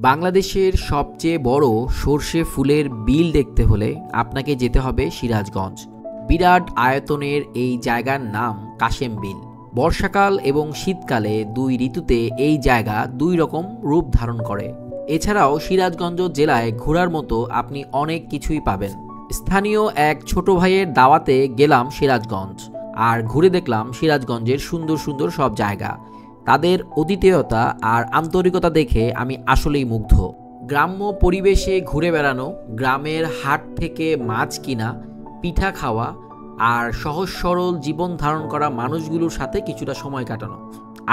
বাংলাদেশের সবচেয়ে বড় সরষে ফুলের বিল দেখতে হলে আপনাকে যেতে হবে সিরাজগঞ্জ। বিরাট আয়তনের এই জায়গার নাম কাশেম বিল। বর্ষাকাল এবং শীতকালে দুই ঋতুতে এই জায়গা দুই রকম রূপ ধারণ করে। এছাড়াও সিরাজগঞ্জ জেলায় ঘোরার মতো আপনি অনেক কিছুই পাবেন। স্থানীয় এক ছোট ভাইয়ের দাওয়াতে গেলাম সিরাজগঞ্জ, আর ঘুরে দেখলাম সিরাজগঞ্জের সুন্দর সুন্দর সব জায়গা। তাদের অদ্বিতীয়তা আর আন্তরিকতা দেখে আমি আসলেই মুগ্ধ। গ্রাম্য পরিবেশে ঘুরে বেড়ানো, গ্রামের হাট থেকে মাছ কিনা, পিঠা খাওয়া আর সহজ সরল জীবন ধারণ করা মানুষগুলোর সাথে কিছুটা সময় কাটানো।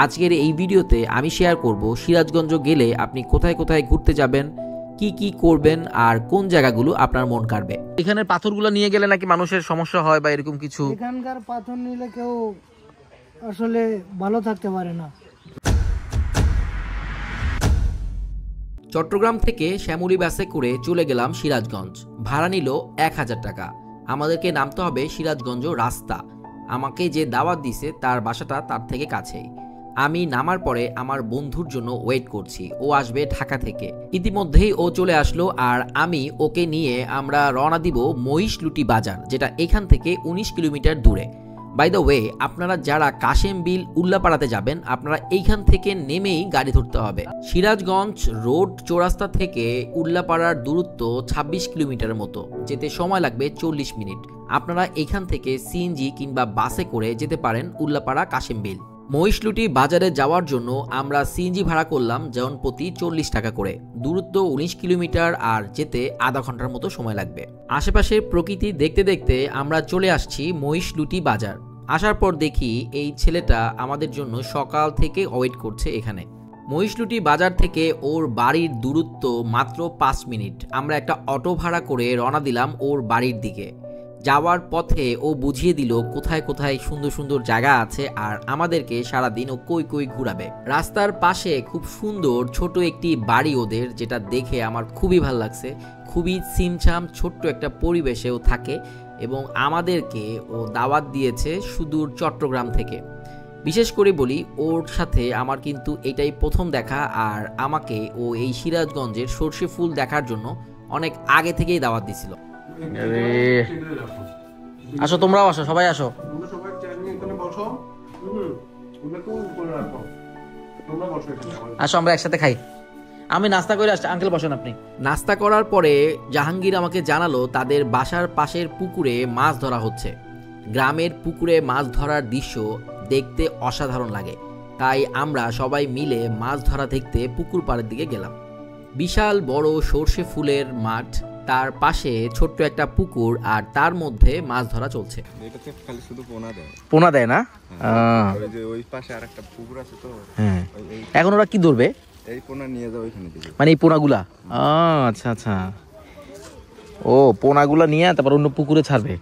আজকের এই ভিডিওতে আমি শেয়ার করব সিরাজগঞ্জ গেলে আপনি কোথায় কোথায় ঘুরতে যাবেন, কি কি করবেন আর কোন জায়গাগুলো আপনার মন কাড়বে। এখানের পাথরগুলো নিয়ে গেলে নাকি মানুষের সমস্যা হয় বা এরকম কিছু? এখানকার পাথর নিলে কেউ আসলে ভালো থাকতে পারে না। চট্টগ্রাম থেকে শ্যামলী বাসে করে চলে গেলাম সিরাজগঞ্জ। ভাড়া নিল 1000 টাকা। আমাদেরকে নামতে হবে সিরাজগঞ্জ রাস্তা। আমাকে যে দাওয়াত দিছে তার বাসাটা তার থেকে কাছেই। আমি নামার পরে আমার বন্ধুর জন্য ওয়েট করছি, ও আসবে ঢাকা থেকে। ইতিমধ্যেই ও চলে আসলো আর আমি ওকে নিয়ে আমরা রওনা দিব মহিষলুটি বাজার, যেটা এখান থেকে 19 কিলোমিটার দূরে। বাই দ্য ওয়ে, আপনারা যারা কাশেম বিল উল্লাপাড়াতে যাবেন আপনারা এইখান থেকে নেমেই গাড়ি ধরতে হবে। সিরাজগঞ্জ রোড চৌরাস্তা থেকে উল্লাপাড়ার দূরত্ব 26 কিলোমিটারের মতো, যেতে সময় লাগবে 40 মিনিট। আপনারা এখান থেকে সিএনজি কিংবা বাসে করে যেতে পারেন উল্লাপাড়া কাশেম বিল। মহিষলুটি বাজারে যাওয়ার জন্য আমরা সিএনজি ভাড়া করলাম জন প্রতি 40 টাকা করে। দূরত্ব 19 কিলোমিটার আর যেতে আধা ঘন্টার মতো সময় লাগবে। আশেপাশের প্রকৃতি দেখতে দেখতে আমরা চলে আসছি মহিষলুটি বাজার। আসার পর দেখি এই ছেলেটা আমাদের জন্য সকাল থেকে ওয়েট করছে এখানে। মহিষলুটি বাজার থেকে ওর বাড়ির দূরত্ব মাত্র 5 মিনিট। আমরা একটা অটো ভাড়া করে রওনা দিলাম ওর বাড়ির দিকে। যাওয়ার পথে ও বুঝিয়ে দিল কোথায় কোথায় সুন্দর সুন্দর জায়গা আছে আর আমাদেরকে সারাদিন ও কই কই ঘুরাবে। রাস্তার পাশে খুব সুন্দর ছোট একটি বাড়ি ওদের, যেটা দেখে আমার খুবই ভালো লাগছে। খুবই ছিমছাম ছোট্ট একটা পরিবেশেও থাকে এবং আমাদেরকে ও দাওয়াত দিয়েছে সুদূর চট্টগ্রাম থেকে। বিশেষ করে বলি, ওর সাথে আমার কিন্তু এটাই প্রথম দেখা, আর আমাকে ও এই সিরাজগঞ্জের সর্ষে ফুল দেখার জন্য অনেক আগে থেকেই দাওয়াত দিছিল। আসো, তোমরাও আসো, সবাই আসো। আসো, আমরা একসাথে খাই। আমি নাস্তা করে আসছি, আঙ্কেল বসেন আপনি। নাস্তা করার পরে জাহাঙ্গীর আমাকে জানালো তাদের বাসার পাশের পুকুরে মাছ ধরা হচ্ছে। গ্রামের পুকুরে মাছ ধরার দৃশ্য দেখতে অসাধারণ লাগে, তাই আমরা সবাই মিলে মাছ ধরা দেখতে পুকুর পাড়ের দিকে গেলাম। বিশাল বড় সর্ষে ফুলের মাঠ, তার পাশে ছোট্ট একটা পুকুর, আর তার মধ্যে মাছ ধরা চলছে। এটাতে খালি শুধু পোনা দেয় না? ওই যে ওই পাশে আরেকটা পুকুর আছে তো। হ্যাঁ, এখন ওরা কি ধরবে? এই পোনা নিয়ে যাও ওইখানে দিবে, মানে এই পোনাগুলা? আচ্ছা আচ্ছা, ও পোনাগুলা নিয়ে তারপর অন্য পুকুরে ছাড়বে।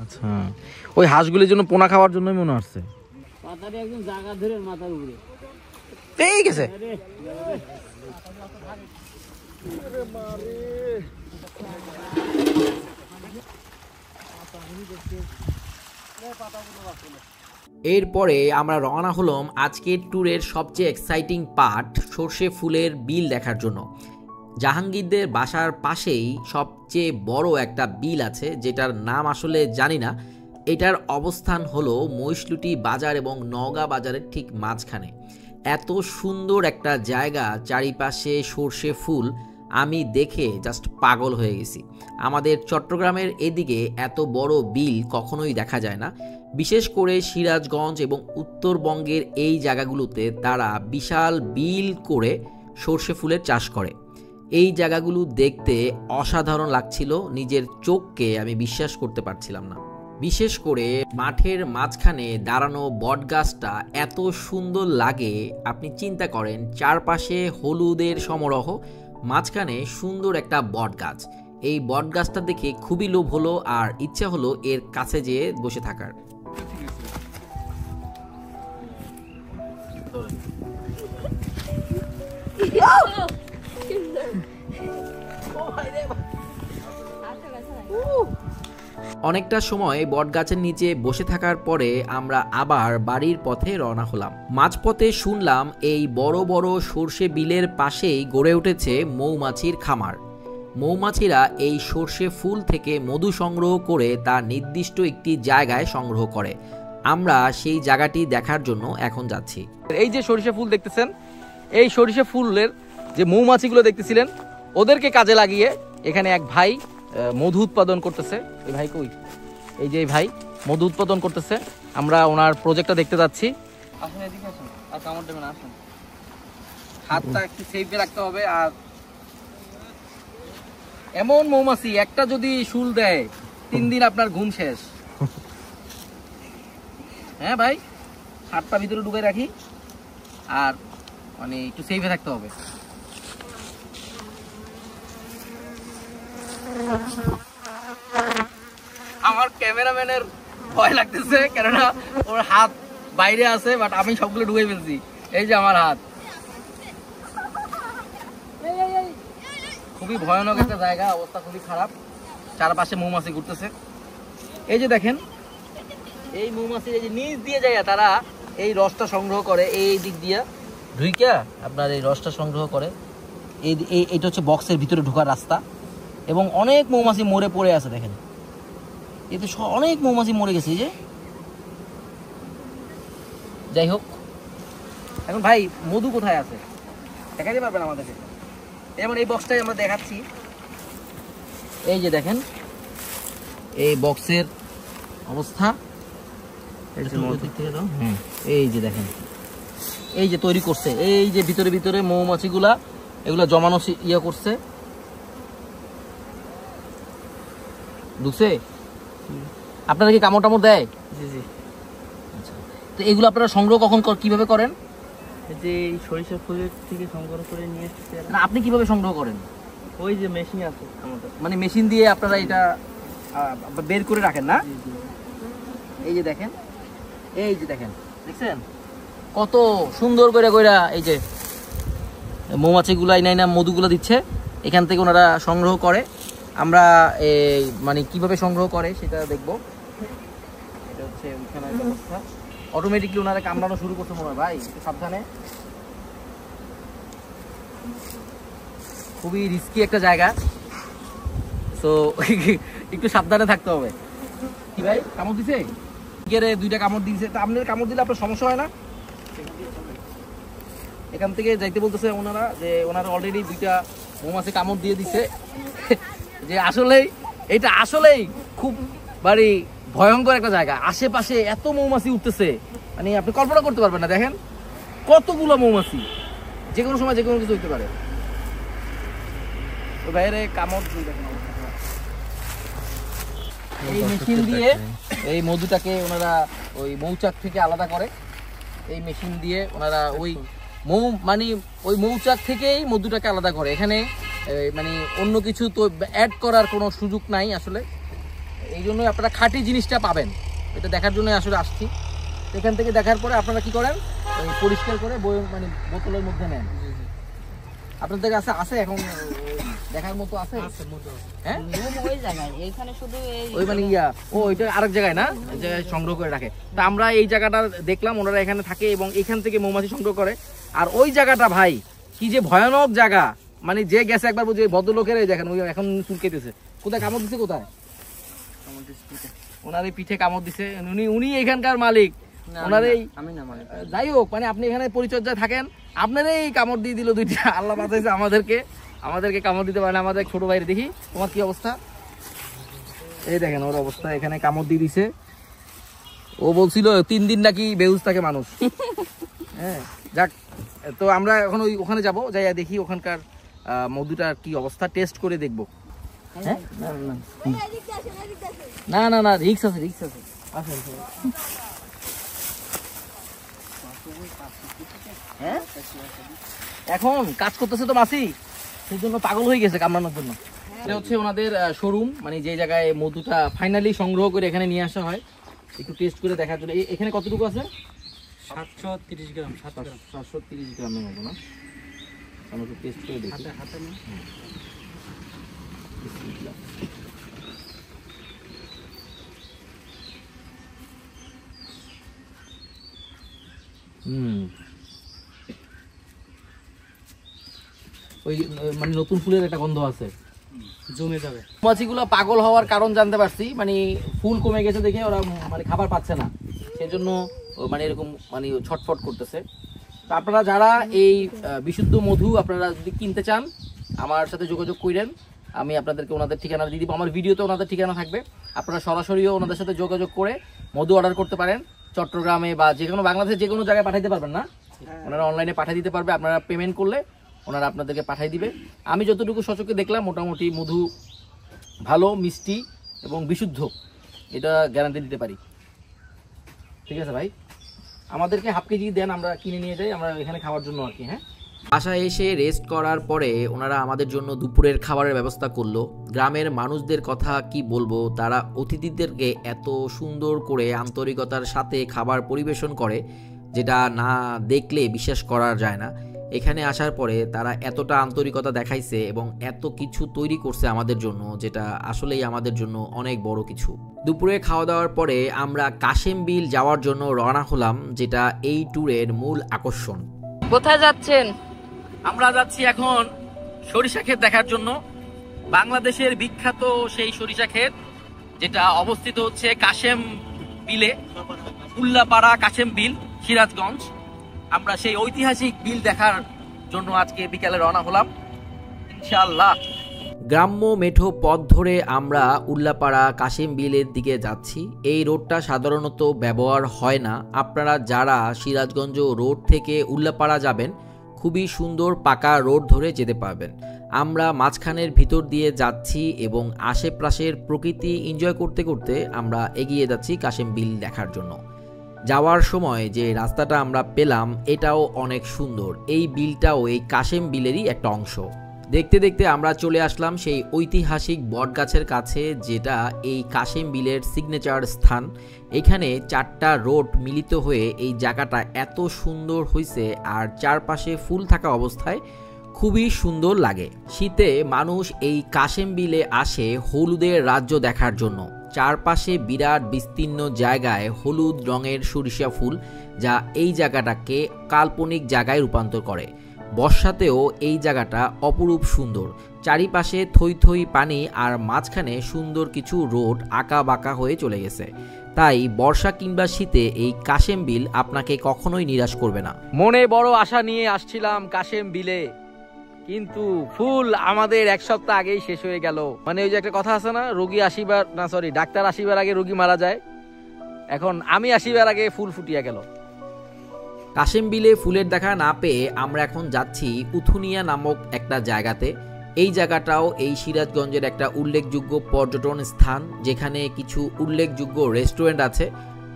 আচ্ছা, ওই হাঁসগুলির জন্য পোনা খাওয়ার জন্যই মনে হচ্ছে। একদম জায়গা ধরে মাথার উপরে ঠিক আছে। এরপরে আমরা রওনা হলাম আজকের ট্যুরের সবচেয়ে এক্সাইটিং পার্ট, সর্ষে ফুলের বিল দেখার জন্য। জাহাঙ্গীরদের বাসার পাশেই সবচেয়ে বড় একটা বিল আছে, যেটার নাম আসলে জানি না। এটার অবস্থান হলো মহিষলুটি বাজার এবং নওগাঁ বাজারের ঠিক মাঝখানে। এত সুন্দর একটা জায়গা, চারিপাশে সর্ষে ফুল, আমি দেখে জাস্ট পাগল হয়ে গেছি। আমাদের চট্টগ্রামের এদিকে এত বড় বিল কখনোই দেখা যায় না। বিশেষ করে সিরাজগঞ্জ এবং উত্তরবঙ্গের এই জায়গাগুলোতে তারা বিশাল বিল করে সর্ষে ফুলের চাষ করে। এই জায়গাগুলো দেখতে অসাধারণ লাগছিল, নিজের চোখকে আমি বিশ্বাস করতে পারছিলাম না। বিশেষ করে মাঠের মাঝখানে দাঁড়ানো বট গাছটা এত সুন্দর লাগে, আপনি চিন্তা করেন চারপাশে হলুদের সমারোহ, মাঝখানে সুন্দর একটা বট গাছ। এই বট গাছটা দেখে খুবই লোভ হলো আর ইচ্ছা হলো এর কাছে যেয়ে বসে থাকার। অনেকটা সময় বটগাছের নিচে বসে থাকার পরে আমরা আবার বাড়ির পথে রওনা হলাম। মাঝপথে শুনলাম এই বড় বড় সর্ষে বিলের পাশেই গড়ে উঠেছে মৌমাছির খামার। মৌমাছিরা এই সর্ষে ফুল থেকে মধু সংগ্রহ করে তা নির্দিষ্ট একটি জায়গায় সংগ্রহ করে। আমরা সেই জায়গাটি দেখার জন্য এখন যাচ্ছি। এই যে সরিষা ফুল দেখতেছেন, এই সরিষা ফুলের যে মৌমাছিগুলো দেখতেছিলেন, ওদেরকে কাজে লাগিয়ে এখানে এক ভাই মধু উৎপাদন করতেছে। এই ভাই কই? এই যে এই ভাই মধু উৎপাদন করতেছে। আমরা ওনার প্রজেক্টটা দেখতে যাচ্ছি। আসুন এদিকে আসুন, আর কামড় দেবেন, আসুন। হাতটা একটু সেফে রাখতে হবে। আর এমন মৌমাছি একটা যদি শুল দেয় 3 দিন আপনার ঘুম শেষ। হ্যাঁ ভাই, হাতটা ভিতরে ঢুকে রাখি, আর মানে একটু সেফে থাকতে হবে। আমার ক্যামেরাম্যানের ভয় লাগতেছে, কেননা ওর হাত বাইরে আছে, বাট আমি সবগুলো ঢুকে ফেলছি। এই যে আমার হাত, খুবই ভয়ানক একটা জায়গা, অবস্থা খুবই খারাপ। চারপাশে মৌমাছি ঘুরতেছে। এই যে দেখেন, এই মৌমাছি এই যে নিচ দিয়ে যায়, তারা এই রসটা সংগ্রহ করে এই দিক দিয়ে ঢুইকা আপনার এই রসটা সংগ্রহ করে। এইটা হচ্ছে বক্সের ভিতরে ঢোকার রাস্তা। এবং অনেক মৌমাছি মরে পড়ে আছে, দেখেন এতে অনেক মৌমাছি মরে গেছে। এই যে, যাই হোক, এখন ভাই মধু কোথায় আছে দেখাতে পারবেন আমাদেরকে? যেমন এই বক্সটাই আমরা দেখাচ্ছি। এই যে দেখেন এই বক্সের অবস্থা। এই যে দেখেন, এই যে তৈরি করছে, এই যে ভিতরে ভিতরে মৌমাছিগুলা এগুলা জমানো ইয়ে করছে। ঢুকছে? আপনারা কি কামড় টামড় দেয়? জি জি। আচ্ছা, তো এগুলো আপনারা সংগ্রহ কখন কিভাবে করেন? যে এই সরিষা ফুলের থেকে সংগ্রহ করে নিয়ে এসেছে। না, আপনি কিভাবে সংগ্রহ করেন? ওই যে মেশিন আছে আমাদের, মানে মেশিন দিয়ে আপনারা এটা বের করে রাখেন না? এই যে দেখেন, এই যে দেখেন, দেখছেন কত সুন্দর করে কইরা এই যে মৌমাছিগুলা না মধুগুলা দিচ্ছে, এখান থেকে ওনারা সংগ্রহ করে। আমরা এই মানে কিভাবে সংগ্রহ করে সেটা দেখব। এটা হচ্ছে ওইখানে অবস্থা, অটোমেটিকলি ওনারা কামড়ানো শুরু করতে মনে হয়। ভাই একটু সাবধানে, খুবই রিস্কি একটা জায়গা, তো একটু সাবধানে থাকতে হবে। কি ভাই, কামড় দিছে? দুইটা কামড় দিয়েছে। তা আপনার কামড় দিলে আপনার সমস্যা হয় না? এখান থেকে যাইতে বলতেছে ওনারা, যে ওনারা অলরেডি 2টা মৌমাছি কামড় দিয়ে দিছে। যে আসলেই এটা আসলেই খুব বাড়ি ভয়ঙ্কর একটা জায়গা। আশেপাশে এত মৌমাছি উঠতেছে, মানে আপনি কল্পনা করতে পারবেন না। দেখেন কতগুলো মৌমাছি, যে কোনো সময় যে কোনো কিছু হইতে পারে। ওই বাইরে কামড় দিয়ে দেখেন। এই মেশিন দিয়ে এই মধুটাকে ওনারা ওই মৌচাক থেকে আলাদা করে। এই মেশিন দিয়ে ওনারা ওই ওই মৌচাক থেকেই মধুটাকে আলাদা করে। এখানে মানে অন্য কিছু তো অ্যাড করার কোনো সুযোগ নাই আসলে। এই জন্যই আপনারা খাঁটি জিনিসটা পাবেন, এটা দেখার জন্য আসলে আসছি। এখান থেকে দেখার পরে আপনারা কি করেন, পরিষ্কার করে মানে বোতলের মধ্যে নেন। আপনাদের কাছে আছে এখন দেখার মতো আছে? হ্যাঁ, ওই জায়গায় এইখানে শুধু ওই মানে ওইটা আরেক জায়গায় না, যে সংগ্রহ করে রাখে। তা আমরা এই জায়গাটা দেখলাম, ওনারা এখানে থাকে এবং এখান থেকে মৌমাছি সংগ্রহ করে। আর ওই জায়গাটা ভাই কি যে ভয়ানক জায়গা, মানে যে গেছে একবার বুঝে ভদ্রলোকের, এই দেখেন ওই এখন চুলকেতেছে। কোথায় কামড় দিছে? কোথায়? ওনার এই পিঠে কামড় দিছে। উনি এখানকার মালিক, ওনার এই, আমি না মানে যাই হোক, মানে আপনি এখানে পরিচর্যায় থাকেন, আপনার এই কামড় দিয়ে দিল 2টা। আল্লাহ বাঁচাইছে আমাদেরকে কামড় দিতে পারে না। আমাদের ছোট ভাইয়ের দেখি তোমার কি অবস্থা। এই দেখেন ওর অবস্থা, এখানে কামড় দিয়ে দিছে। ও বলছিল 3 দিন নাকি বেহুশ থাকে মানুষ। হ্যাঁ, যাক, তো আমরা এখন ওখানে যাবো, যাই দেখি ওখানকার মধুটার কি অবস্থা, টেস্ট করে দেখবো। হ্যাঁ, না না না, রিক্স আছে, রিক্স আছে। হ্যাঁ, এখন কাজ করতেছে তো মাছি, সেই জন্য পাগল হয়ে গেছে কামড়ানোর জন্য। এটা হচ্ছে ওনাদের শোরুম, মানে যে জায়গায় মধুটা ফাইনালি সংগ্রহ করে এখানে নিয়ে আসা হয় একটু টেস্ট করে দেখার জন্য। এখানে কতটুকু আছে? 730 গ্রাম, 730 গ্রামের মতো না? আমরা একটু টেস্ট করে দেখি। হাতে না ওই মানে নতুন ফুলের একটা গন্ধ আছে, জমে যাবে। মৌমাছিগুলো পাগল হওয়ার কারণ জানতে পারছি, মানে ফুল কমে গেছে দেখে ওরা মানে খাবার পাচ্ছে না, সেজন্য মানে এরকম মানে ছটফট করতেছে। তো আপনারা যারা এই বিশুদ্ধ মধু আপনারা যদি কিনতে চান আমার সাথে যোগাযোগ করেন, আমি আপনাদেরকে ওনাদের ঠিকানা দিয়ে দিব, আমার ভিডিওতে ওনাদের ঠিকানা থাকবে। আপনারা সরাসরিও ওনাদের সাথে যোগাযোগ করে মধু অর্ডার করতে পারেন। চট্টগ্রামে বা যে কোনো বাংলাদেশের যে কোনো জায়গায় পাঠাইতে পারবেন না, ওনারা অনলাইনে পাঠিয়ে দিতে পারবে। আপনারা পেমেন্ট করলে ওনারা আপনাদেরকে পাঠিয়ে দিবে। আমি যতটুকু সচক্ষে দেখলাম মোটামুটি মধু ভালো, মিষ্টি এবং বিশুদ্ধ, এটা গ্যারান্টি দিতে পারি। ঠিক আছে ভাই, আমাদেরকে হাফ কেজি দেন, আমরা কিনে নিয়ে যাই আমরা এখানে খাওয়ার জন্য আর কি। হ্যাঁ, বাসায় এসে রেস্ট করার পরে ওনারা আমাদের জন্য দুপুরের খাবারের ব্যবস্থা করলো। গ্রামের মানুষদের কথা কি বলবো, তারা অতিথিদেরকে এত সুন্দর করে আন্তরিকতার সাথে খাবার পরিবেশন করে যেটা না দেখলে বিশ্বাস করা যায় না। এখানে আসার পরে তারা এতটা আন্তরিকতা দেখাইছে এবং এত কিছু তৈরি করছে আমাদের জন্য, যেটা আসলেই আমাদের জন্য অনেক বড় কিছু। দুপুরে খাওয়া দাওয়ার পরে আমরা কাশেম বিল যাওয়ার জন্য রওনা হলাম, যেটা এই ট্যুরের মূল আকর্ষণ। কোথায় যাচ্ছেন? আমরা যাচ্ছি এখন সরিষা ক্ষেত দেখার জন্য। বাংলাদেশের বিখ্যাত সেই সরিষা ক্ষেত, যেটা অবস্থিত হচ্ছে কাশেম বিলে, উল্লাপাড়া কাশেম বিল, সিরাজগঞ্জ। আমরা সেই ঐতিহাসিক বিল দেখার জন্য আজকে বিকালে রওনা হলাম ইনশাআল্লাহ। গ্রাম্য মেঠো পথ ধরে আমরা উল্লাপাড়া কাশেম বিলের দিকে যাচ্ছি। এই রোডটা সাধারণত ব্যবহার হয় না। আপনারা যারা সিরাজগঞ্জ রোড থেকে উল্লাপাড়া যাবেন খুবই সুন্দর পাকা রোড ধরে যেতে পারবেন। আমরা মাঝখানের ভিতর দিয়ে যাচ্ছি এবং আশেপাশের প্রকৃতি এনজয় করতে করতে আমরা এগিয়ে যাচ্ছি কাশেম বিল দেখার জন্য। যাওয়ার সময় যে রাস্তাটা আমরা পেলাম এটাও অনেক সুন্দর। এই বিলটাও এই কাশেম বিলেরই একটা অংশ। দেখতে দেখতে আমরা চলে আসলাম সেই ঐতিহাসিক বটগাছের কাছে, যেটা এই কাশেম বিলের সিগনেচার স্থান। এখানে 4টা রোড মিলিত হয়ে এই জায়গাটা এত সুন্দর হয়েছে, আর চারপাশে ফুল থাকা অবস্থায় খুবই সুন্দর লাগে। শীতে মানুষ এই কাশেম বিলে আসে হলুদের রাজ্য দেখার জন্য। চারপাশে বিরাট বিস্তীর্ণ জায়গায় হলুদ রঙের সরিষা ফুল, যা এই জায়গাটাকে কাল্পনিক জায়গায় রূপান্তর করে। বর্ষাতেও এই জায়গাটা অপরূপ সুন্দর। চারিপাশে থই থই পানি আর মাঝখানে সুন্দর কিছু রোড আঁকা বাঁকা হয়ে চলে গেছে। তাই বর্ষা কিংবা শীতে এই কাশেম বিল আপনাকে কখনোই নিরাশ করবে না। মনে বড় আশা নিয়ে আসছিলাম কাশেম বিলে, কিন্তু ফুল আমাদের 1 সপ্তাহ আগেই শেষ হয়ে গেল। মানে ওই যে একটা কথা আছে না, ডাক্তার আসিবার আগে রোগী মারা যায়। এখন আমি আসিবার আগে ফুল ফুটিয়া গেল। কাশেম বিলে ফুলের দেখা না পেয়ে আমরা এখন যাচ্ছি উথুনিয়া নামক একটা জায়গাতে। এই জায়গাটাও এই সিরাজগঞ্জের একটা উল্লেখযোগ্য পর্যটন স্থান, যেখানে কিছু উল্লেখযোগ্য রেস্টুরেন্ট আছে।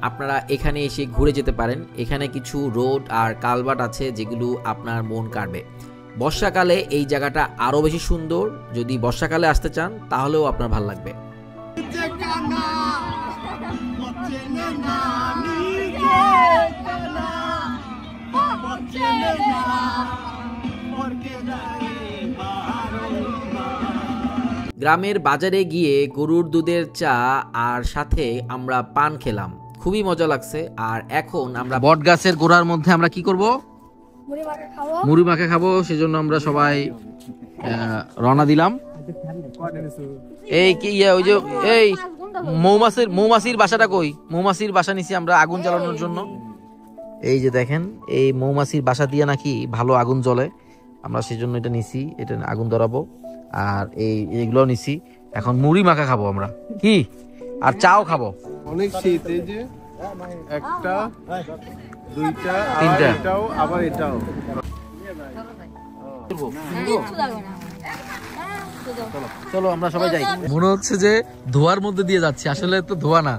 আপনারা এখানে এসে ঘুরে যেতে পারেন। এখানে কিছু রোড আর কালভার্ট আছে যেগুলো আপনার মন কাড়বে। বর্ষাকালে এই জায়গাটা আরও বেশি সুন্দর। যদি বর্ষাকালে আসতে চান তাহলেও আপনার ভালো লাগবে। গ্রামের বাজারে গিয়ে গরুর দুধের চা আর সাথে আমরা পান খেলাম, খুবই মজা লাগছে। আর এখন আমরা বট গাছের গোড়ার মধ্যে আমরা কি করব? মুড়ি মাখা খাবো। সেজন্য আমরা সবাই রওনা দিলাম। এই কি ওই যে এই মৌমাছির বাসাটা কই? মৌমাছির বাসা নিছি আমরা আগুন জ্বালানোর জন্য। এই যে দেখেন, এই মৌমাছির বাসা দিয়ে নাকি ভালো আগুন জ্বলে। আমরা সেজন্য এটা নিছি, এটা আগুন ধরাবো। আর এইগুলো নিছি। এখন মুড়ি মাখা খাবো আমরা, কি আর চাও খাবো। অনেক শীত। এই যে একটা, দুইটা, তিনটা, এটাও আবার এটাও। চলো আমরা সবাই যাই। মনে হচ্ছে যে ধোয়ার মধ্যে দিয়ে যাচ্ছি, আসলে তো ধোয়া না,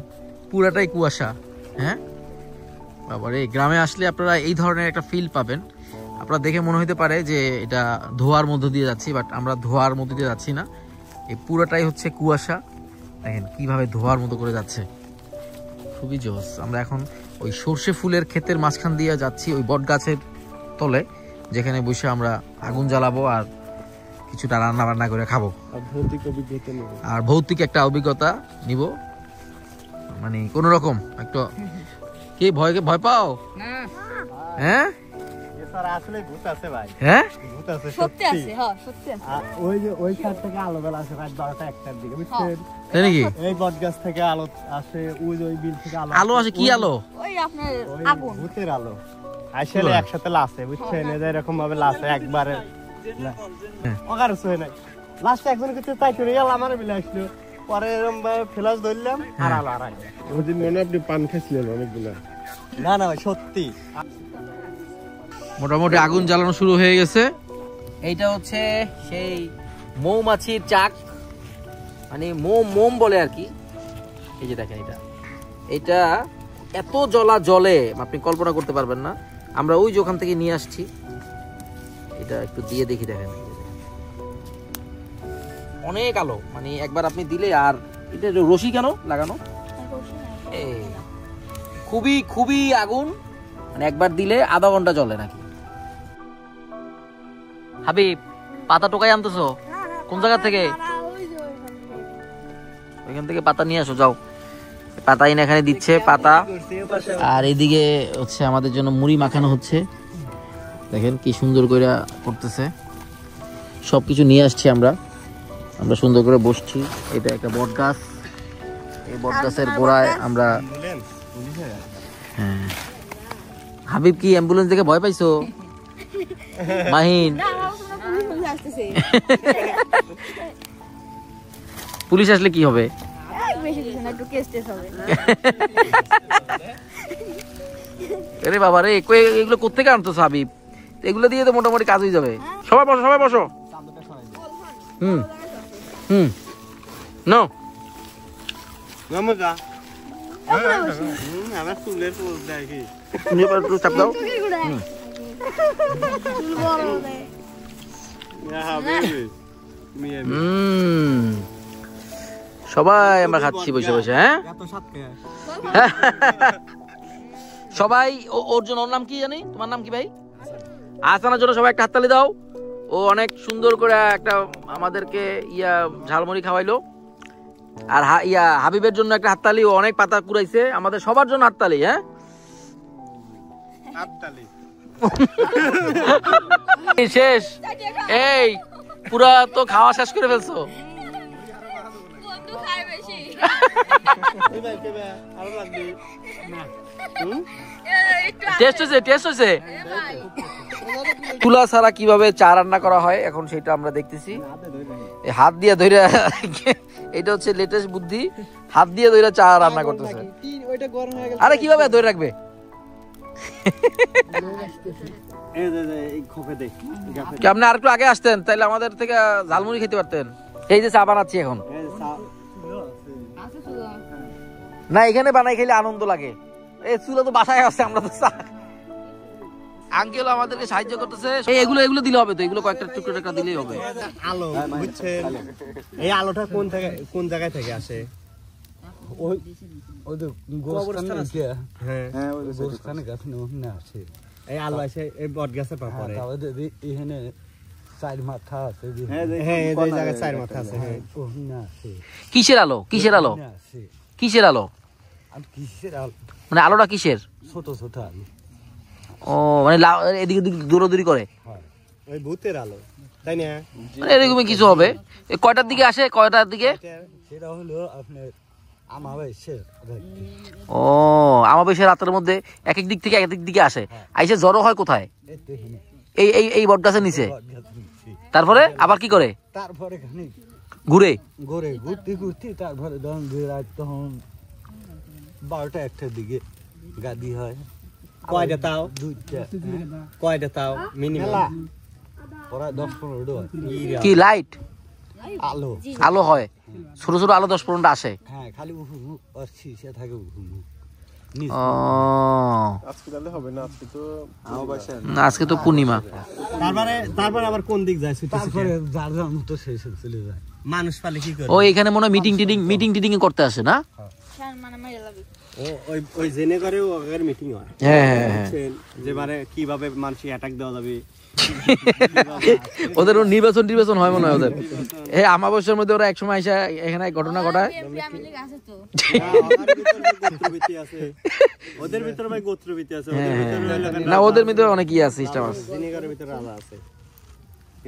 পুরাটাই কুয়াশা। হ্যাঁ বাবারে, গ্রামে আসলে আপনারা এই ধরনের একটা ফিল পাবেন। আপনারা দেখে মনে হতে পারে যে এটা ধোয়ার মধ্যে দিয়ে যাচ্ছি, বাট আমরা ধোয়ার মধ্যে দিয়ে যাচ্ছি না। এই পুরাটাই হচ্ছে কুয়াশা। দেখেন কিভাবে ধোয়ার মতো করে যাচ্ছে, খুবই জোস। আমরা এখন ওই সর্ষে ফুলের ক্ষেতের মাঝখান দিয়ে যাচ্ছি, ওই বট গাছের তলে, যেখানে বসে আমরা আগুন জ্বালাবো আর কিছুটা রান্না বান্না করে খাবো। আর ভৌতিক একটা অভিজ্ঞতা নিব। মানে কোন রকম একটা, কে ভয় পাও? হ্যাঁ স্যার আসলে ভূত আছে ভাই, হ্যাঁ ভূত আছে সত্যি আছে, হ্যাঁ সত্যি আছে। ওই যে ওই সাইড থেকে আলো বেলা আসে রাত 12টা 1টার দিকে, বুঝছেন? তাই নাকি? এই বটগাছ থেকে আলো আসে, ওই যে ওই বিল থেকে আলো আসে? কি আলো? ওই আপনার ওই আগুন। ভূতের আলো আসলে একসাথে লাসে, বুঝছেন? এরকম ভাবে লাসে একবারে অকার সই নাই। লাস্টে একজন কিছু তাই করে গেল, আমার মিলে আসলো, পরে এরকম ভাবে ফ্ল্যাশ ধরলাম আর আলো আর আগে। ওই দিন মনে আপনি পান খাইছিলেন অনেকগুলা? না না ভাই সত্যি। মোটামুটি আগুন জ্বালানো শুরু হয়ে গেছে। এইটা হচ্ছে সেই মৌমাছির চাক, মানে মোম বলে আর কি। এই যে দেখেন, এটা এত জ্বলে আপনি কল্পনা করতে পারবেন না। আমরা ওই যে ওখান থেকে নিয়ে আসছি, এটা একটু দিয়ে দেখি, দেখেন অনেক আলো, মানে একবার আপনি দিলে আর এটা রশি কেন লাগানো, এই খুবই খুবই আগুন, মানে একবার দিলে আধা ঘন্টা জ্বলে নাকি। হাবিব, পাতা টোকাই আনতেছো কোন জায়গা থেকে? ওইখান থেকে পাতা নিয়ে আসো, যাও। পাতা এনে এখানে দিচ্ছে পাতা, আর এদিকে হচ্ছে আমাদের জন্য মুড়ি মাখানো হচ্ছে। দেখেন কি সুন্দর করে করতেছে। সবকিছু নিয়ে আসছি আমরা সুন্দর করে বসছি। এটা একটা বট গাছ, এই বট গাছের গোড়ায় আমরা। হ্যাঁ, হাবিব কি অ্যাম্বুলেন্স দেখে ভয় পাইছো? মাহিন, পুলিশ আসলে কি হবে? আরে বাবা রে, এগুলো কোত্থেকে আনতেছো হাবিব? এগুলো দিয়ে তো মোটামুটি কাজ হয়ে যাবে। সবাই বসো, সবাই বসো। হুম হুম নো নমস্কার। আমার চুলের পোজ দেখি, একটু চাপ দাও। সবাই আমরা খাচ্ছি বসে বসে। হ্যাঁ সবাই, ওর জন্য, ওর নাম কি জানি? তোমার নাম কি ভাই? আসানোর জন্য সবাই একটা হাততালি দাও। ও অনেক সুন্দর করে একটা আমাদেরকে ঝালমুড়ি খাওয়াইলো। আর হাবিবের জন্য একটা হাততালি, ও অনেক পাতা কুড়াইছে। আমাদের সবার জন্য হাততালি। হ্যাঁ শেষ, এই পুরা তো খাওয়া শেষ করে ফেলছো। তুলা ছাড়া কিভাবে চা রান্না করা হয় এখন সেটা আমরা দেখতেছি। হাত দিয়ে ধরে, এটা হচ্ছে লেটেস্ট বুদ্ধি, হাত দিয়ে ধরে চা রান্না করতেছে। আরে কিভাবে ধরে রাখবে? আপনি আর একটু আগে আসতেন, তাইলে আমাদের থেকে ঝালমুড়ি খেতে পারতেন। এই যে চা বানাচ্ছি এখন। না, এখানে বানাই খেলে আনন্দ লাগে। এই চুলা তো বাসায় আছে, আমরা তো চা। আঙ্কেল আমাদেরকে সাহায্য করতেছে। এগুলো দিলে হবে তো, এগুলো কয়েকটা টুকরো টাকা দিলেই হবে। আলো, বুঝছেন? এই আলোটা কোন জায়গায় থেকে আসে? ওই গোস্থানে আছে। হ্যাঁ, ওই গোস্থানে গাছ না আছে। এই আলো আসে এই বট গাছের পাপড়ে। এখানে চার মাথা আছে। হ্যাঁ, এই জায়গায় চার মাথা আছে। হ্যাঁ, না আছে। কিসের আলো? কিসের আলো? কিসের আলো? আর কিসের আলো? মানে আলোটা কিসের? ছোট ছোট আলো। ও, মানে এদিকে দূরদূরি করে। ওই ভূতের আলো, তাই না? মানে এরকমই কিছু হবে। কয়টার দিকে আসে? কয়টার দিকে? সেটা হলো আপনার আমাবস্যার। ও, আমাবস্যার রাতের মধ্যে এক এক দিক থেকে এক এক দিকে আসে। আইসে জড়ো হয় কোথায়? এই বট গাছের নিচে। তারপরে আবার কি করে? তারপরে ঘুরে ঘুরতে তারপরে তখন 12টা 1টার দিকে গাদি হয়। কয়টা তাও? 2টা। কয়টা তাও মিনিমাম? ওরা 10-15টা। কি লাইট? আলো হয়, ছোট ছোট আলো 10-15টা আসে। হ্যাঁ, খালি শীষে থাকে। আজকে তো পূর্ণিমা। তারপরে আবার কোন দিক যায়? তারপরে যার যার মতো শেষ চলে যায়। মানুষ পালে কি করে? ও, এখানে মনে হয় মিটিং টিডিং করতে আসে না? ওই জেনে করে মিটিং হয়। হ্যাঁ, যেবারে কিভাবে মানুষ অ্যাটাক দেওয়া যাবে, ওদের নির্বাচন হয় মনে হয় ওদের। এই আমাবস্যার মধ্যে ওরা একসময় এসে এখানে ঘটনা ঘটায়। ওদের ভিতরে ভাই গোত্রবীতি আছে, না ওদের ভিতরে অনেক ইয়ে আছে, সিস্টেম আছে। ভিতরে আলাদা আছে।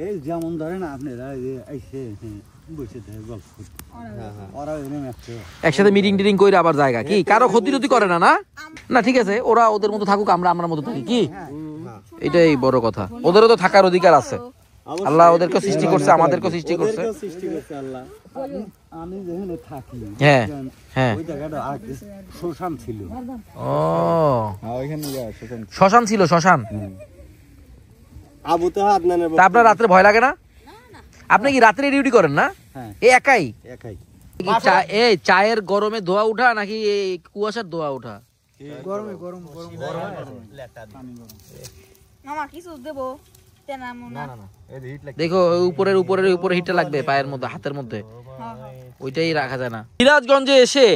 এই যেমন ধরেন আপনারা বসে থাকে গল্প করতে, ওরা একসাথে মিটিং টিটিং করে আবার জায়গা কি কারো ক্ষতি টতি করে না, না না ঠিক আছে, ওরা ওদের মতো থাকুক, আমরা আমার মতো থাকি, কি এটাই বড় কথা। ওদেরও তো থাকার অধিকার আছে, আল্লাহ ওদেরকে সৃষ্টি করছে, আমাদেরকে সৃষ্টি করছে। আল্লাহ। আমি যেখানে থাকি হ্যাঁ হ্যাঁ ওই জায়গাটা আগে শ্মশান ছিল। ও শ্মশান ছিল, শ্মশান। আবু তো আদনানের তা আপনার রাত্রে ভয় লাগে না? আপনি কি রাত্রে ডিউটি করেন না? এই একাই একাই। এই চায়ের গরমে ধোয়া উঠা নাকি এই কুয়াশার ধোয়া উঠা? গরমে গরম গরম মামা কিছু দেবো দেখো উপরে হিটটা লাগবে পায়ের মধ্যে, হাতের মধ্যে, ওইটাই রাখা যায় না। সিরাজগঞ্জে এসে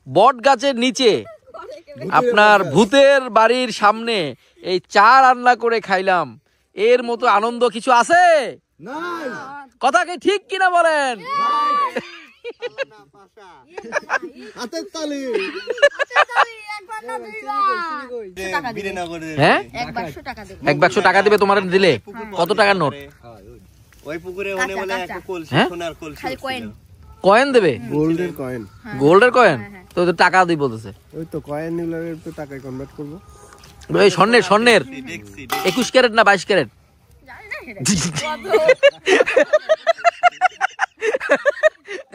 বট গাছের নিচে আপনার ভূতের বাড়ির সামনে এই চা রান্না করে খাইলাম, এর মতো আনন্দ কিছু আছে? কথা কি ঠিক কিনা বলেন? হ্যাঁ 100 টাকা দিবে তোমার দিলে? কত টাকার নোট? ওই পুকুরে ওনে বলে একটা কলসি, সোনার কলসি, কয়েন দেবে? গোল্ডের কয়েন। গোল্ডের কয়েন? তো ওদের টাকা দিই বলতেছে। ওই তো কয়েন নিউলারের তো টাকায় কনভার্ট করব। এই স্বর্ণের 21 ক্যারেট না 22 ক্যারেট?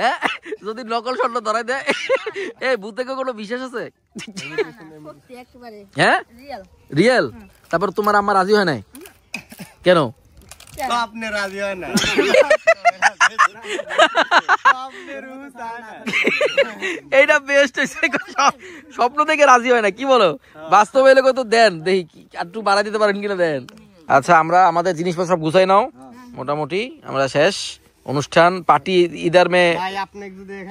হ্যাঁ যদি নকল স্বর্ণ ধরাই দেয়, এই ভূতেকে কোনো বিশ্বাস আছে? হ্যাঁ রিয়েল? তারপর তোমার আম্মা রাজি হয় নাই কেন? আপনি রাজি হয় না? এইটা বেস্ট হয়েছে, স্বপ্ন থেকে রাজি হয় না, কি বলো? বাস্তবে এলে তো দেন, দেখি একটু বাড়াই দিতে পারেন কিনা, দেন। আচ্ছা আমরা আমাদের জিনিসপত্র সব গুছাই নাও, মোটামুটি আমরা শেষ অনুষ্ঠান, পার্টি ইদার মে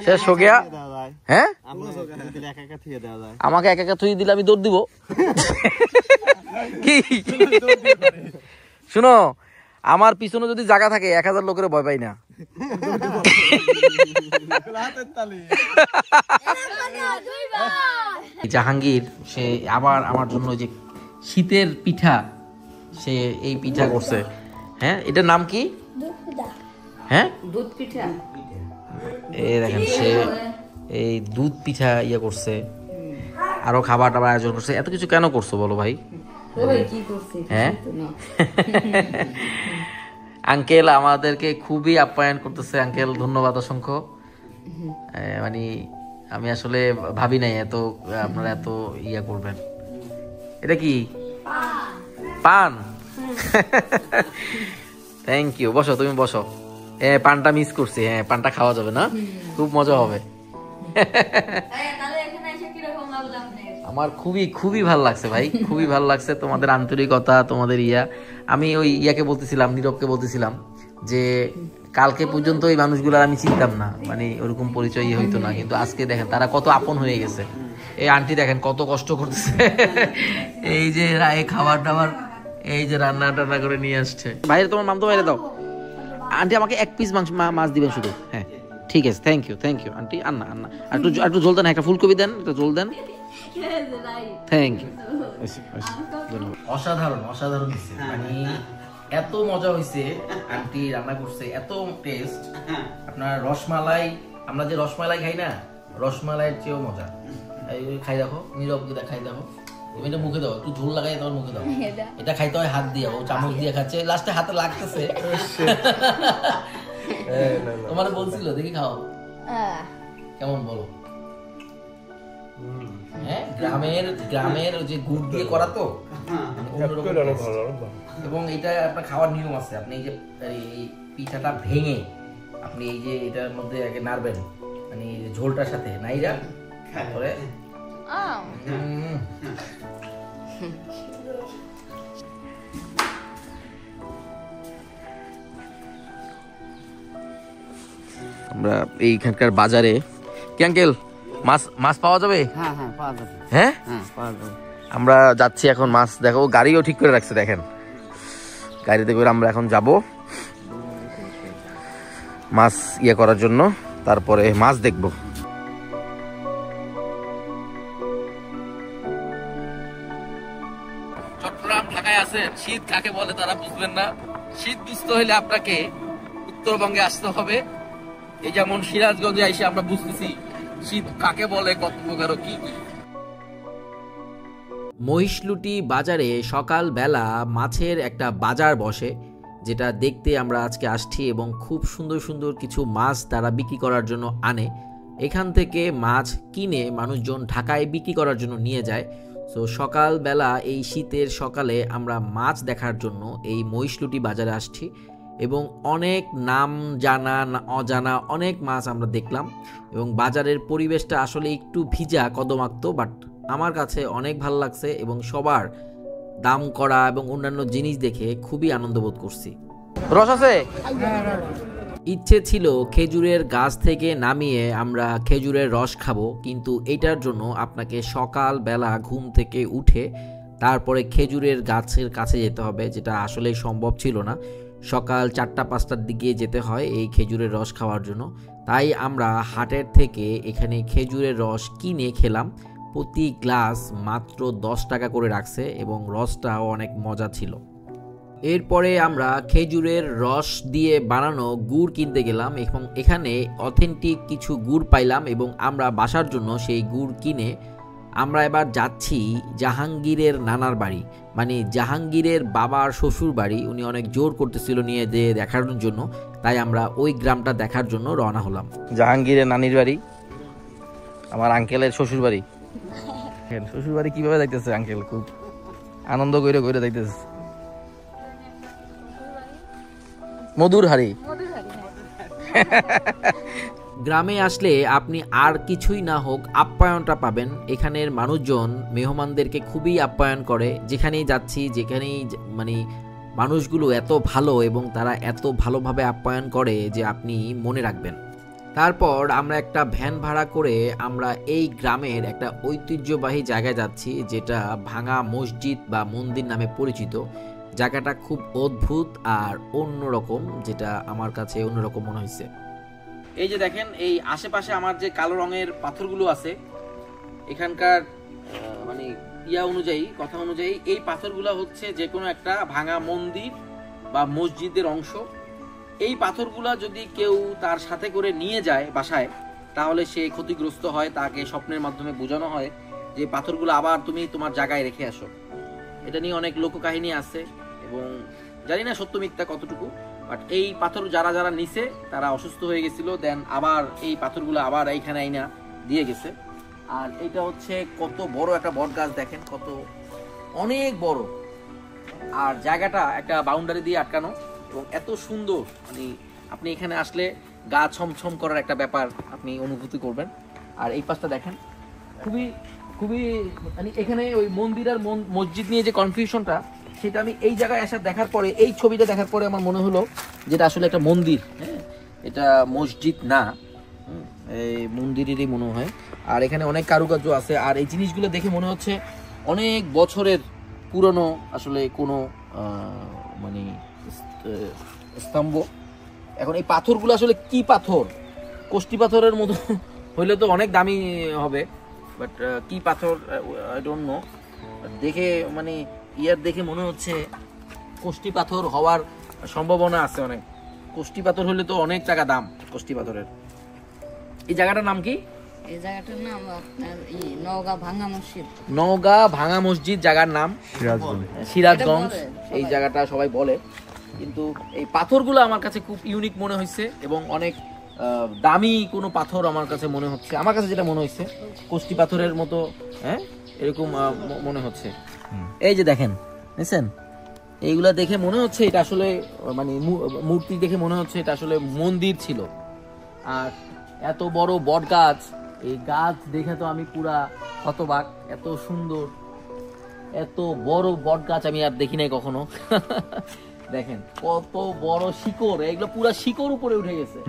শেষ হো গিয়া। হ্যাঁ আমাকে একা একা থুই দিলে আমি দৌড় দিব কি? শুনো, আমার পিছনে যদি জায়গা থাকে 1000 লোকের ভয় পাই না। জাহাঙ্গীর সে আবার আমার জন্য যে শীতের পিঠা, সে এই পিঠা করছে। হ্যাঁ এটার নাম কি? হ্যাঁ দুধ পিঠা। এই দেখেন সে এই দুধ পিঠা ইয়ে করছে, আরো খাবার টাবার আয়োজন করছে। এত কিছু কেন করছো বলো ভাই? হ্যাঁ আঙ্কেল আমাদেরকে খুবই আপ্যায়ন করতেছে। আঙ্কেল ধন্যবাদ অসংখ্য। মানে আমি আসলে ভাবি নাই এত আপনারা এত ইয়া করবেন। এটা কি? পান? Thank you. বসো, তুমি বসো। পানটা মিস করছি। হ্যাঁ পানটা খাওয়া যাবে না, খুব মজা হবে। আমার খুবই ভালো লাগছে ভাই, খুবই ভালো লাগছে তোমাদের আন্তরিকতা, তোমাদের ইয়া। আমি ওই ইয়াকে বলতেছিলাম, নীরবকে বলতেছিলাম যে কালকে পর্যন্ত ওই মানুষগুলার আমি চিনতাম না, মানে ওরকম পরিচয় হইতো না, কিন্তু আজকে দেখেন তারা কত আপন হয়ে গেছে। এই আন্টি দেখেন কত কষ্ট করতেছে, এই যে খাবার দাবার, এই যে রান্না টান্না করে নিয়ে আসছে। বাইরে তোমার মাম তো বাইরে দাও। আন্টি আমাকে 1 পিস মাছ দিবেন শুধু। হ্যাঁ ঠিক আছে, থ্যাংক ইউ আন্টি। আন্না একটু জল দেন, একটা ফুলকপি দেন, একটা জল দেন। Thank you. অসাধারণ দিচ্ছে, মানে এত মজা হয়েছে। আন্টি রান্না করছে, এত টেস্ট। আপনার রসমালাই, আমরা যে রসমালাই খাই না, রসমালাইয়ের চেয়েও মজা। খাই দেখো, নীরব খাই দেখো, তুমি এটা মুখে দাও, একটু ঝোল লাগাই তোমার মুখে দাও। এটা খাইতে হয় হাত দিয়ে, ও চামচ দিয়ে খাচ্ছে, লাস্টে হাতে লাগতেছে। তোমার বলছিল দেখি খাও কেমন বলো। হ্যাঁ গ্রামের যে গুড় দিয়ে করা তো, এবং এটা আপনার খাওয়ার নিয়ম আছে। আপনি এই যে এই পিঠাটা ভেঙে আপনি এই যে এটার মধ্যে আগে নাড়বেন, মানে ঝোলটার সাথে নাইরা তারপরে আমরা এইখানকার বাজারে কি আঙ্কেল মাছ পাওয়া যাবে? হ্যাঁ পাওয়া যাবে। হ্যাঁ পাওয়া যাবে। আমরা যাচ্ছি এখন মাছ। দেখো গাড়িও ঠিক করে রাখছে, দেখেন গাড়িতে করে আমরা এখন যাব মাছ ইয়ে করার জন্য, তারপরে মাছ দেখব। চট্টগ্রাম ঢাকায় আছেন, শীত কাকে বলে তারা বুঝবেন না। শীত বুঝতে হলে আপনাকে উত্তরবঙ্গে আসতে হবে। এই যেমন সিরাজগঞ্জে এসে আমরা বুঝতেছি শীত কাকে বলে, কত প্রকার কি। মহিষলুটি বাজারে সকালবেলা মাছের একটা বাজার বসে, যেটা দেখতে আমরা আজকে আসছি, এবং খুব সুন্দর সুন্দর কিছু মাছ তারা বিক্রি করার জন্য আনে। এখান থেকে মাছ কিনে মানুষজন ঢাকায় বিক্রি করার জন্য নিয়ে যায়। সো সকালবেলা এই শীতের সকালে আমরা মাছ দেখার জন্য এই মহিষলুটি বাজারে আসছি, এবং অনেক নাম জানা অজানা অনেক মাছ আমরা দেখলাম। এবং বাজারের পরিবেশটা আসলে একটু ভিজা কদমাক্ত, বাট আমার কাছে অনেক ভালো লাগছে, এবং সবার দাম করা এবং অন্যান্য জিনিস দেখে খুবই আনন্দ বোধ করছি। রস আছে? ইচ্ছে ছিল খেজুরের গাছ থেকে নামিয়ে আমরা খেজুরের রস খাবো, কিন্তু এটার জন্য আপনাকে সকালবেলা ঘুম থেকে উঠে তারপরে খেজুরের গাছের কাছে যেতে হবে, যেটা আসলে সম্ভব ছিল না। সকাল 4টা-5টার দিকে যেতে হয় এই খেজুরের রস খাওয়ার জন্য। তাই আমরা হাটের থেকে এখানে খেজুরের রস কিনে খেলাম। প্রতি গ্লাস মাত্র 10 টাকা করে রাখছে, এবং রসটাও অনেক মজা ছিল। এরপরে আমরা খেজুরের রস দিয়ে বানানো গুড় কিনতে গেলাম, এবং এখানে অথেন্টিক কিছু গুড় পাইলাম, এবং আমরা বাসার জন্য সেই গুড় কিনে আমরা এবার যাচ্ছি জাহাঙ্গীরের নানার বাড়ি, মানে জাহাঙ্গীরের বাবার শ্বশুর বাড়ি। উনি অনেক জোর করতেছিল নিয়ে যেয়ে দেখার জন্য, তাই আমরা ওই গ্রামটা দেখার জন্য রওনা হলাম। জাহাঙ্গীরের নানির বাড়ি, আমার আঙ্কেলের শ্বশুর বাড়ি। শ্বশুর বাড়ি কিভাবে যাইতেছে আঙ্কেল? খুব আনন্দ করে করে যাইতেছে। মধুরহারি। গ্রামে আসলে আপনি আর কিছুই না হোক আপ্যায়নটা পাবেন। এখানের মানুষজন মেহমানদেরকে খুবই আপ্যায়ন করে, যেখানেই যাচ্ছি যেখানেই মানে মানুষগুলো এত ভালো, এবং তারা এত ভালোভাবে আপ্যায়ন করে যে আপনি মনে রাখবেন। তারপর আমরা একটা ভ্যান ভাড়া করে আমরা এই গ্রামের একটা ঐতিহ্যবাহী জায়গায় যাচ্ছি, যেটা ভাঙা মসজিদ বা মন্দির নামে পরিচিত। জায়গাটা খুব অদ্ভুত আর অন্যরকম, যেটা আমার কাছে অন্যরকম মনে হয়েছে। এই যে দেখেন, এই আশেপাশে আমার যে কালো রঙের পাথরগুলো আছে, এখানকার মানে কথা অনুযায়ী এই পাথরগুলো হচ্ছে যে কোনো একটা ভাঙা মন্দির বা মসজিদের অংশ। এই পাথরগুলা যদি কেউ তার সাথে করে নিয়ে যায় বাসায়, তাহলে সে ক্ষতিগ্রস্ত হয়। তাকে স্বপ্নের মাধ্যমে বোঝানো হয় যে পাথরগুলো আবার তুমি তোমার জায়গায় রেখে আসো। এটা নিয়ে অনেক লোককাহিনী আছে, এবং জানি না সত্য মিথ্যা কতটুকু, বাট এই পাথর যারা যারা নিছে তারা অসুস্থ হয়ে গেছিল, দেন আবার এই পাথরগুলো আবার এইখানে আইনা দিয়ে গেছে। আর এটা হচ্ছে কত বড় একটা বট গাছ, দেখেন কত অনেক বড়, আর জায়গাটা একটা বাউন্ডারি দিয়ে আটকানো, এবং এত সুন্দর। মানে আপনি এখানে আসলে গা ছমছম করার একটা ব্যাপার আপনি অনুভূতি করবেন। আর এই পাশটা দেখেন, খুবই খুবই মানে এখানে ওই মন্দির আর মসজিদ নিয়ে যে কনফিউশনটা, সেটা আমি এই জায়গায় এসে দেখার পরে, এই ছবিটা দেখার পরে আমার মনে হলো যেটা আসলে একটা মন্দির, হ্যাঁ, এটা মসজিদ না, এই মন্দিরেরই মনে হয়। আর এখানে অনেক কারুকার্য আছে, আর এই জিনিসগুলো দেখে মনে হচ্ছে অনেক বছরের পুরনো আসলে কোনো মানে স্তম্ভ। এখন এই পাথরগুলো আসলে কি পাথর? কোষ্টি পাথরের মতো হইলে তো অনেক দামি হবে, বাট কি পাথর আই ডোন্ট নো। দেখে মানে দেখে মনে হচ্ছে কোষ্টি পাথর হওয়ার সম্ভাবনা আছে অনেক। কোষ্টি পাথর হলে তো অনেক টাকা দাম কোষ্টি পাথরের। এই জায়গাটার নাম কি? এই জায়গাটার নাম নওগাঁ ভাঙা মসজিদ। নওগাঁ ভাঙা মসজিদ জায়গার নাম সিরাজগঞ্জ। এই জায়গাটা সবাই বলে, কিন্তু এই পাথরগুলো আমার কাছে খুব ইউনিক মনে হয়েছে, এবং অনেক দামি কোনো পাথর আমার কাছে মনে হচ্ছে। আমার কাছে যেটা মনে হচ্ছে কোষ্টি পাথরের মতো, হ্যাঁ, এরকম মনে হচ্ছে। এই যে দেখেন, বুঝছেন, এইগুলা দেখে মনে হচ্ছে এটা আসলে মানে মূর্তি দেখে মনে হচ্ছে এটা আসলে মন্দির ছিল। আর এত বড় বট গাছ, এই গাছ দেখে তো আমি পুরা হতবাক। এত সুন্দর এত বড় বট গাছ আমি আর দেখি নাই কখনো। দেখেন কত বড় শিকড়, এগুলো পুরা শিকড় উপরে উঠে গেছে।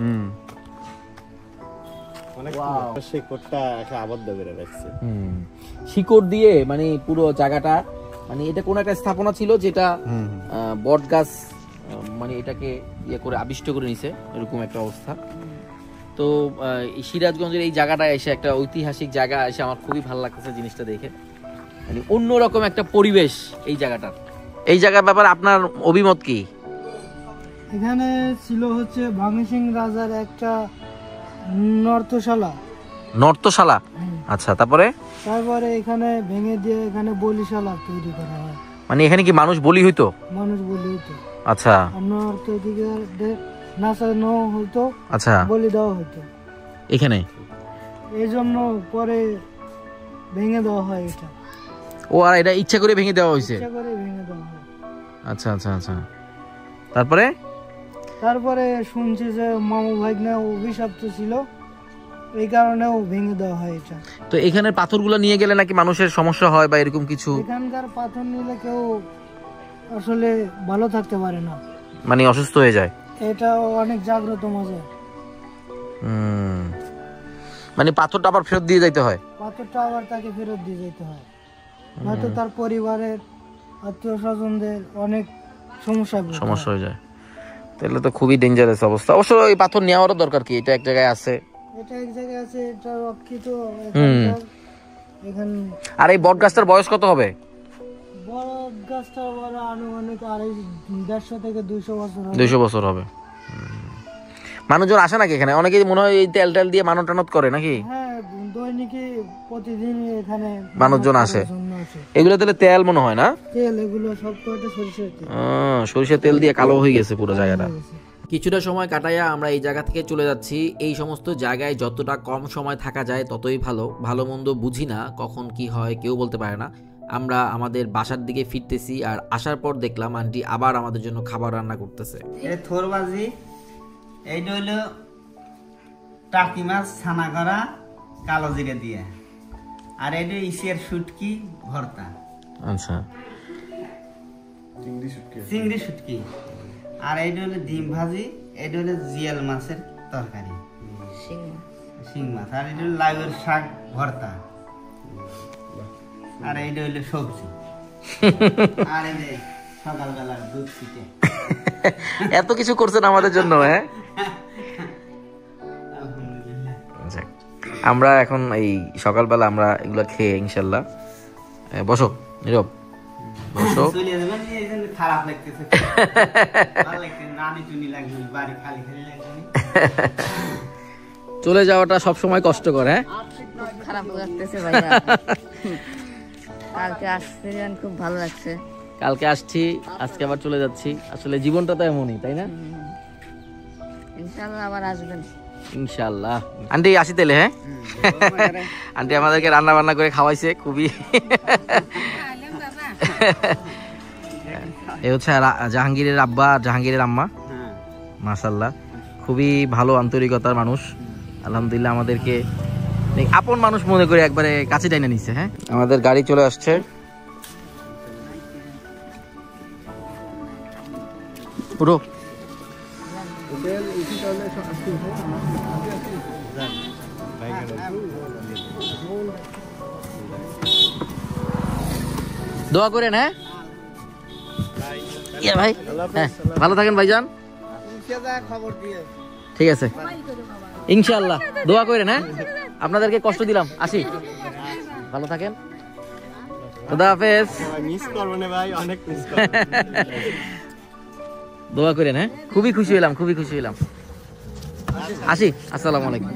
শিকড়টা আবদ্ধ করে রাখছে। শিকড় দিয়ে মানে পুরো জায়গাটা মানে এটা কোন একটা স্থাপনা ছিল যেটা বট গাছ মানে এটাকে ইয়ে করে আবিষ্ট করে নিছে, এরকম একটা অবস্থা। তো এই সিরাজগঞ্জের এই জায়গাটা এসে একটা ঐতিহাসিক জায়গা এসে আমার খুবই ভালো লাগতেছে জিনিসটা দেখে, মানে অন্যরকম একটা পরিবেশ এই জায়গাটার। এই জায়গার ব্যাপারে আপনার অভিমত কি? এখানে ছিল হচ্ছে ভাঙ্গি সিং রাজার একটা নর্তশালা। নর্তশালা, আচ্ছা, তারপরে এখানে ভেঙে দিয়ে এখানে বলিশালা তৈরি করা হয়। মানে এখানে কি মানুষ বলি হইতো? মানুষ বলি হইতো, আচ্ছা, নাচানো হইতো, আচ্ছা, বলি দেওয়া হইতো এখানে। এই জন্য পরে ভেঙে দেওয়া হয় এটা। ও, আর এটা ইচ্ছা করে ভেঙে দেওয়া হয়েছে? ইচ্ছা করে ভেঙে দেওয়া হয়। আচ্ছা আচ্ছা আচ্ছা, তারপরে শুনছি যে মামু ভাগ্নে অভিশপ্ত ছিল, এই কারণেও ভেঙে দেওয়া হয় এটা। তো এখানের পাথরগুলো নিয়ে গেলে নাকি মানুষের সমস্যা হয় বা এরকম কিছু? এখানকার পাথর নিলে কেউ আসলে ভালো থাকতে পারে না, মানে অসুস্থ হয়ে যায়। এটা অনেক জাগ্রত মজা। মানে পাথরটা আবার ফেরত দিয়ে যাইতে হয়? পাথরটা আবার তাকে ফেরত দিয়ে যেতে হয়, নয়তো তার পরিবারের আত্মীয় স্বজনদের অনেক সমস্যা হয়ে যায়। তাহলে তো খুবই ডেঞ্জারাস অবস্থা। অবশ্য এই পাথর নেওয়ারও দরকার কি, এটা এক জায়গায় আছে, এটা রক্ষিত এখানে। আর এই বট গাছটার বয়স কত হবে? বট গাছটা বড় আনুমানিক 150 থেকে 200 বছর হবে। মানুষজন আসে নাকি এখানে? অনেকেই মনে হয় এই তেল দিয়ে মানত টানত করে নাকি? হ্যাঁ, দৈনিকই প্রতিদিন এখানে মানুষজন আসে। এগুলো তাহলে তেল মনে হয় না? তেল, এগুলো সব কয়টা সরিষার তেল। সরিষার তেল দিয়ে কালো হয়ে গেছে পুরো জায়গাটা। কিছুটা সময় কাটাইয়া আমরা এই জায়গা থেকে চলে যাচ্ছি। এই সমস্ত জায়গায় যতটা কম সময় থাকা যায় ততই ভালো। ভালো মন্দ বুঝি না, কখন কি হয় কেউ বলতে পারে না। আমরা আমাদের বাসার দিকে ফিরতেছি, আর আসার পর দেখলাম আন্টি আবার আমাদের জন্য খাবার রান্না করতেছে। এই থোরবাজি, এইটা হলো টাকি মাছ ছানা করা কালো জিরে দিয়ে, আর এইটা ইসের শুটকি ভর্তা। আচ্ছা, চিংড়ি শুটকি। আর এইটা হলো ডিম ভাজি, এইটা হলো জিয়াল মাছের তরকারি, শিং মাছ। আর এইটা হলো লাউয়ের শাক ভর্তা, আর এইটা হলো সবজি। আর এই যে সকালবেলার দুধ পিঠে। এত কিছু করছেন আমাদের জন্য। হ্যাঁ, আমরা এখন এই সকালবেলা আমরা এগুলো খেয়ে ইনশাল্লাহ। বসো নীরব, বসো। খারাপ লাগতেছে, ভালো লাগতেছে, নানি টুনি লাগবে, বাড়ি খালি খালি লাগবে। চলে যাওয়াটা সবসময় কষ্টকর। হ্যাঁ, খারাপ লাগতেছে ভাইয়া। কালকে আসছি, খুব ভালো লাগছে। কালকে আসছি, আজকে আবার চলে যাচ্ছি। আসলে জীবনটা তো এমনই, তাই না? ইনশাআল্লাহ আবার আসবেন। ইনশাআল্লাহ। আন্টি আসি তাহলে। হ্যাঁ, আন্টি আমাদেরকে রান্না বান্না করে খাওয়াইছে খুবই। এই হচ্ছে জাহাঙ্গীরের আব্বা, জাহাঙ্গীরের আম্মা। মাশাআল্লাহ, খুবই ভালো আন্তরিকতার মানুষ। আলহামদুলিল্লাহ, আমাদেরকে আপন মানুষ মনে করে একবারে কাছে টাইনে নিছে। হ্যাঁ, আমাদের গাড়ি চলে আসছে। পুরো দোয়া করেন। হ্যাঁ ভাই, হ্যাঁ, ভালো থাকেন ভাইজান। ঠিক আছে, ইনশাআল্লাহ দোয়া করেন। হ্যাঁ, আপনাদেরকে কষ্ট দিলাম, আসি, ভালো থাকেন, খোদা হাফেজ। মিস করব না ভাই, অনেক মিস করব। দোয়া করেন। হ্যাঁ, খুবই খুশি হলাম, খুবই খুশি হলাম। আসি, আসসালামু আলাইকুম।